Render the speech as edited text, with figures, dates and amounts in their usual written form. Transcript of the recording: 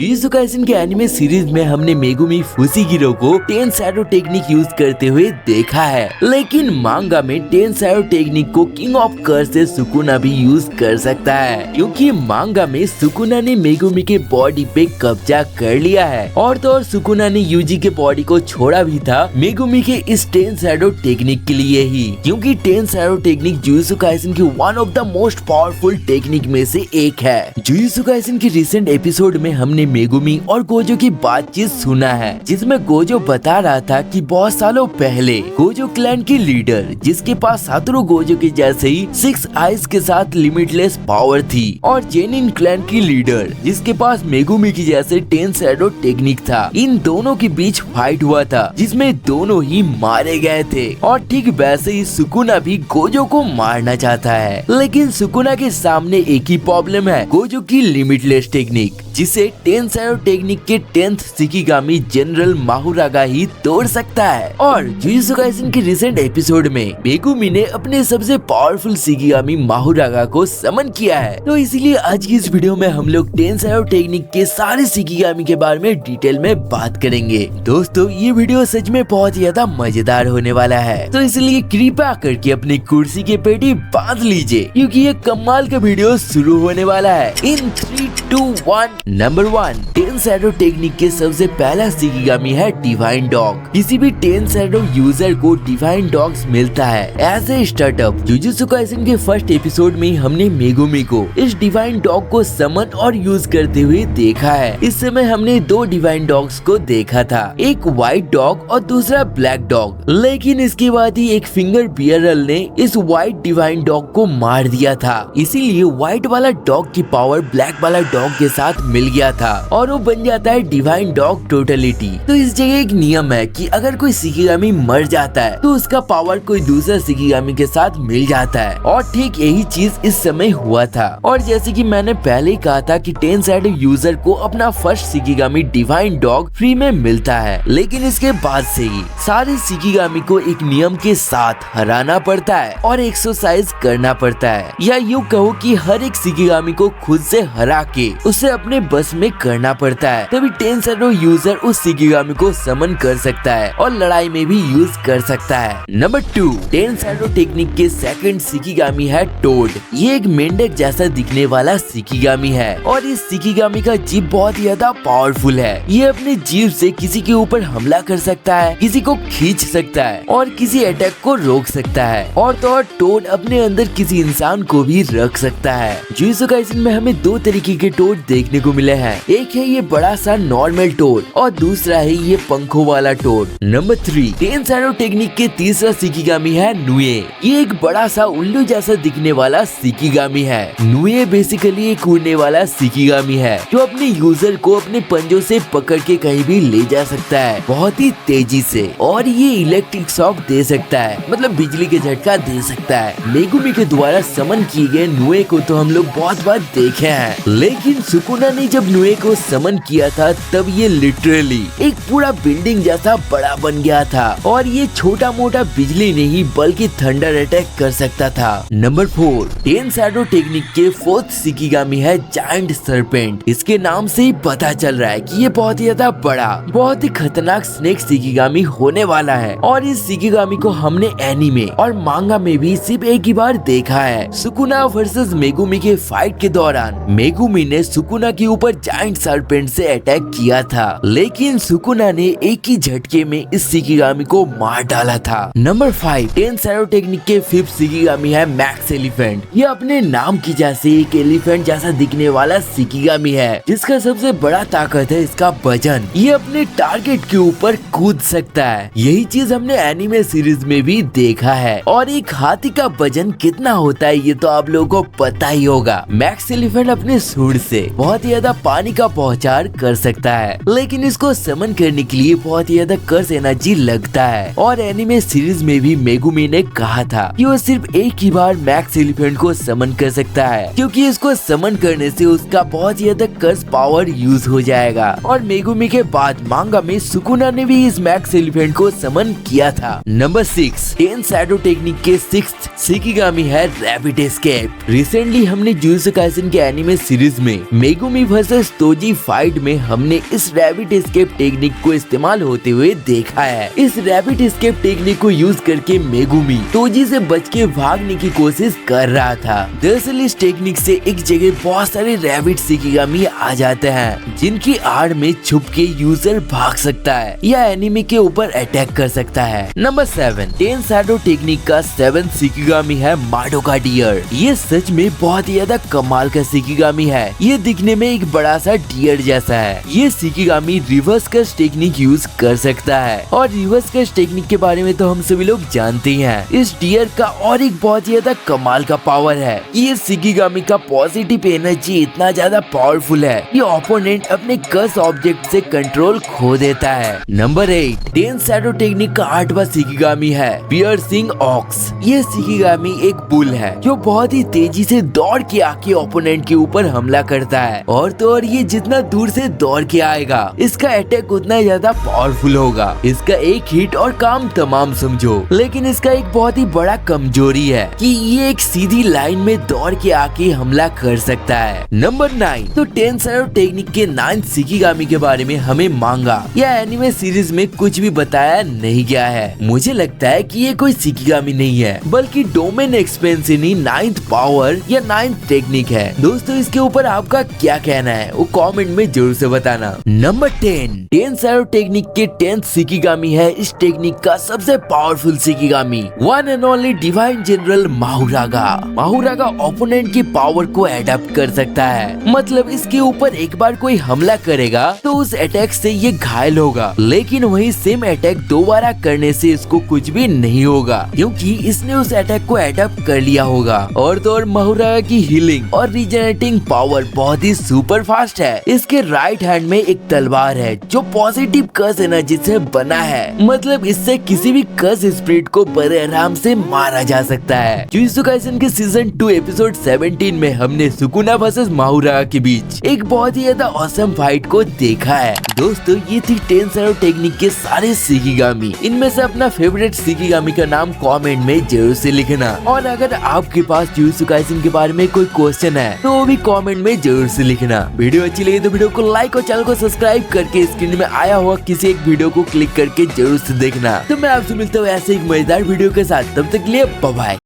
Jujutsu Kaisen के anime series में हमने मेगुमी फुशिगिरो को टेन शैडो टेक्निक यूज करते हुए देखा है, लेकिन मांगा में टेन शैडो टेक्निक को किंग ऑफ कर्स से सुकुना भी यूज कर सकता है, क्योंकि मांगा में सुकुना ने मेगुमी के बॉडी पे कब्जा कर लिया है। और तो और सुकुना ने यूजी के बॉडी को छोड़ा भी था मेगुमी के इस टेन शैडो टेक्निक के लिए ही, क्योंकि ten shadow technique Jujutsu Kaisen की one of the most powerful technique में से एक है। जुजुत्सु काइसेन के रिसेंट एपिसोड में हमने मेगुमी और गोजो की बातचीत सुना है, जिसमें गोजो बता रहा था कि बहुत सालों पहले गोजो क्लैन की लीडर, जिसके पास सातोरू गोजो के जैसे ही 6 आइज के साथ लिमिटलेस पावर थी, और जेनिन क्लैन की लीडर, जिसके पास मेगुमी की जैसे टेन शैडो टेक्निक था, इन दोनों के बीच फाइट हुआ था, जिसमें दोनों ही मारे गए थे। और ठीक वैसे ही सुकुना भी गोजो को मारना चाहता है, लेकिन सुकुना के सामने एक ही प्रॉब्लम है, गोजो की लिमिटलेस टेक्निक, जिसे टेन शैडो टेक्निक के 10th शिकिगामी जनरल माहुरागा ही तोड़ सकता है। और जुजुत्सु काइसेन के रिसेंट एपिसोड में मेगुमी ने अपने सबसे पावरफुल शिकिगामी माहुरागा को समन किया है, तो इसीलिए आज की इस वीडियो में हम लोग टेन शैडो टेक्निक के सारे शिकिगामी के बारे में डिटेल में बात करेंगे। दोस्तों, ये वीडियो सच में बहुत ही ज्यादा मजेदार होने वाला है, तो इसलिए कृपया करके अपनी कुर्सी के पेटी बांध लीजिए, क्योंकि ये कमाल का वीडियो शुरू होने वाला है। In 3, 2, 1। Number 1, ten shadow technique के सबसे पहला शिकिगामी है डिवाइन डॉग। किसी भी टेन शैडो यूजर को डिवाइन डॉग्स मिलता है as a startup. Jujutsu Kaisen के फर्स्ट एपिसोड में हमने मेगुमी को इस डिवाइन डॉग को समन और यूज करते हुए देखा है। इस समय हमने 2 डिवाइन डॉग्स को देखा था, एक व्हाइट डॉग और दूसरा ब्लैक डॉग, लेकिन इसके बाद ही एक फिंगर बियरल ने इस व्हाइट डिवाइन डॉग को मार दिया था, इसीलिए व्हाइट वाला डॉग की पावर ब्लैक वाला डॉग के साथ मिल गया था और वो बन जाता है डिवाइन डॉग टोटलिटी। तो इस जगह एक नियम है कि अगर कोई शिकिगामी मर जाता है तो उसका पावर कोई दूसरा शिकिगामी के साथ मिल जाता है, और ठीक यही चीज इस समय हुआ था। और जैसे कि मैंने पहले ही कहा था कि टेन शैडो यूजर को अपना फर्स्ट शिकिगामी डिवाइन डॉग फ्री में मिलता है, लेकिन इसके बाद से ही सारे शिकिगामी को एक नियम के साथ हराना पड़ता है और एक्सरसाइज करना पड़ता है, या यूँ कहो कि हर एक शिकिगामी को खुद से हरा के उसे अपने बस में करना पड़ता है, तभी टेन शैडो यूजर उस शिकिगामी को समन कर सकता है और लड़ाई में भी यूज कर सकता है। नंबर 2, टेन शैडो टेक्निक के सेकंड शिकिगामी है टोड। ये एक मेंढक जैसा दिखने वाला शिकिगामी है, और इस शिकिगामी का जीभ बहुत ही ज्यादा पावरफुल है। ये अपने जीभ से किसी के ऊपर हमला कर सकता है, किसी को खींच सकता है और किसी अटैक को रोक सकता है, और तो और टोड अपने अंदर किसी इंसान को भी रख सकता है। जुजुत्सु काइसेन में हमें 2 तरीके के टोड देखने को मिले हैं, एक है ये बड़ा सा नॉर्मल टोड और दूसरा है ये पंखों वाला toad. Number 3, ten shadow technique के तीसरा शिकिगामी है नुए। ये एक बड़ा सा उल्लू जैसा दिखने वाला शिकिगामी है। नुए बेसिकली एक उड़ने वाला शिकिगामी है, जो अपने यूजर को अपने पंजों से पकड़ के कहीं भी ले जा सकता है बहुत ही तेजी से, और ये इलेक्ट्रिक शॉक दे सकता है, मतलब बिजली के झटका दे सकता है। मेगुमी के द्वारा समन किए गए नुए को तो हम लोग बहुत बार देखे हैं, लेकिन सुकुना ने जब नुए को समन किया था तब ये लिटरली एक पूरा बिल्डिंग जैसा बड़ा बन गया था, और ये छोटा मोटा बिजली नहीं बल्कि थंडर अटैक कर सकता था। नंबर 4, टेन शैडो टेक्निक के 4th शिकिगामी है जायंट सर्पेंट। इसके नाम से ही पता चल रहा है कि ये बहुत ही ज्यादा बड़ा, बहुत ही खतरनाक स्नेक शिकिगामी होने वाला है, और इस शिकिगामी को हमने एनीमे और मांगा में भी सिर्फ एक ही बार देखा है। सुकुना वर्सेस मेगुमी के फाइट के दौरान मेगुमी ने सुकुना के ऊपर जायंट सर्पेंट से अटैक किया था, लेकिन सुकुना ने एक ही झटके में इस शिकिगामी को मार डाला था। नंबर 5, टेन शैडो टेक्निक के 5th शिकिगामी है मैक्स एलिफेंट। ये अपने नाम की जैसे एक एलिफेंट जैसा दिखने वाला शिकिगामी है, जिसका सबसे बड़ा ताकत है इसका वजन। ये अपने टारगेट के ऊपर कूद सकता है। यही चीज हमने एनिमे सीरीज में भी देखा है, और एक हाथी का वजन कितना होता है ये तो आप लोगों को पता ही होगा। मैक्स एलिफेंट अपने सूंड से बहुत ही ज्यादा पानी का पहुंचार कर सकता है, लेकिन इसको समन करने के लिए बहुत ही ज्यादा कर्स एनर्जी लगता है। और एनिमे सीरीज में भी मेगुमी ने कहा था कि वो सिर्फ एक ही बार मैक्स एलिफेंट को समन कर सकता है, क्योंकि इसको समन करने से उसका बहुत ही ज्यादा कर्स पावर यूज हो जाएगा। और मेगुमी के बाद मांगा में सुकुना ने भी इस मैक्स एलिफेंट को समन किया था। नंबर 6, टेन शैडो टेक्निक के 6th शिकिगामी है रैपिड एस्केप। रिसेंटली हमने जुजुत्सु काइसेन के एनिमे सीरीज में Megumi versus Toji fight fight में हमने इस रैबिट एस्केप टेक्निक को इस्तेमाल होते हुए देखा है। इस रैबिट एस्केप टेक्निक को यूज करके मेगुमी तोजी से बच के भागने की कोशिश कर रहा था। दरअसल इस टेक्निक से एक जगह बहुत सारे रैबिट शिकिगामी आ जाते हैं, जिनकी आड़ में छुप के यूजर भाग सकता है या एनिमी के ऊपर अटैक कर सकता है। नंबर 7, टेन शैडो टेक्निक का 7th शिकिगामी है माडोका डियर। ये सच में बहुत ही ज्यादा कमाल का शिकिगामी है। ये दिखने में एक बड़ा सा डियर जैसा है। ये शिकिगामी रिवर्स कर्स टेक्निक यूज कर सकता है और रिवर्स कर्स टेक्निक के बारे में तो हम सभी लोग जानते ही हैं। इस डियर का और एक बहुत ही ज्यादा कमाल का पावर है। ये शिकिगामी का पॉजिटिव एनर्जी इतना ज्यादा पावरफुल है, ये ओपोनेंट अपने कर्स ऑब्जेक्ट से कंट्रोल खो देता है। नंबर 8, टेन शैडो टेक्निक का 8वां शिकिगामी है पियर्सिंग ऑक्स। ये शिकिगामी एक बुल है जो बहुत ही तेजी से दौड़ के आके ओपोनेंट के ऊपर हमला करता है और तो और ये जितना दूर से दौड़ के आएगा इसका अटैक उतना ज्यादा पावरफुल होगा। इसका एक हिट और काम तमाम समझो। लेकिन इसका एक बहुत ही बड़ा कमजोरी है कि ये एक सीधी लाइन में दौड़ के आके हमला कर सकता है। नंबर 9, तो टेन शैडो टेक्निक के 9th शिकिगामी के बारे में हमें मांगा या एनिमे सीरीज में कुछ भी बताया नहीं गया है। मुझे लगता है कि ये कोई शिकिगामी नहीं है बल्कि डोमेन एक्सपेंशन ही 9th पावर या 9th टेक्निक है। दोस्तों इसके ऊपर आपका क्या कहना है वो कमेंट में जरूर से बताना। नंबर 10, टेन शैडो टेक्निक के 10th शिकिगामी है इस टेक्निक का सबसे powerful shikigami, one and only divine general Mahoraga. Mahoraga opponent की पावर को एडप्ट कर सकता है। मतलब इसके ऊपर एक बार कोई हमला करेगा तो उस अटैक से ये घायल होगा, लेकिन वही सेम अटैक दोबारा करने से इसको कुछ भी नहीं होगा क्योंकि इसने उस अटैक को एडप्ट कर लिया होगा। और तो और माहुरागा की हीलिंग और रीजनरेटिंग पावर बहुत ही सुपर फास्ट है। इसके राइट हैंड में एक तलवार है जो पॉजिटिव कर्स एनर्जी से बना है। मतलब इससे किसी भी कर्स स्पिरिट को बड़े आराम से मारा जा सकता है। जुजुत्सु काइसेन के सीजन 2 एपिसोड 17 में हमने सुकुना वर्सेस माहुरागा के बीच एक बहुत ही ज्यादा ऑसम फाइट को देखा है। दोस्तों ये थी टेन शैडो टेक्निक के सारे शिकिगामी। इनमें से अपना फेवरेट शिकिगामी का नाम कमेंट में जरूर से लिखना और अगर आपके पास जुजुत्सु काइसेन के बारे में कोई क्वेश्चन है तो वो भी कमेंट में जरूर से लिखना। वीडियो अच्छी लगी तो वीडियो को लाइक और चैनल को सब्सक्राइब करके स्क्रीन में आया हुआ किसी एक वीडियो को क्लिक करके जरूर से देखना। तो मैं आपसे मिलता हूँ ऐसे एक मजेदार वीडियो के साथ, तब तक के लिए बाय बाय।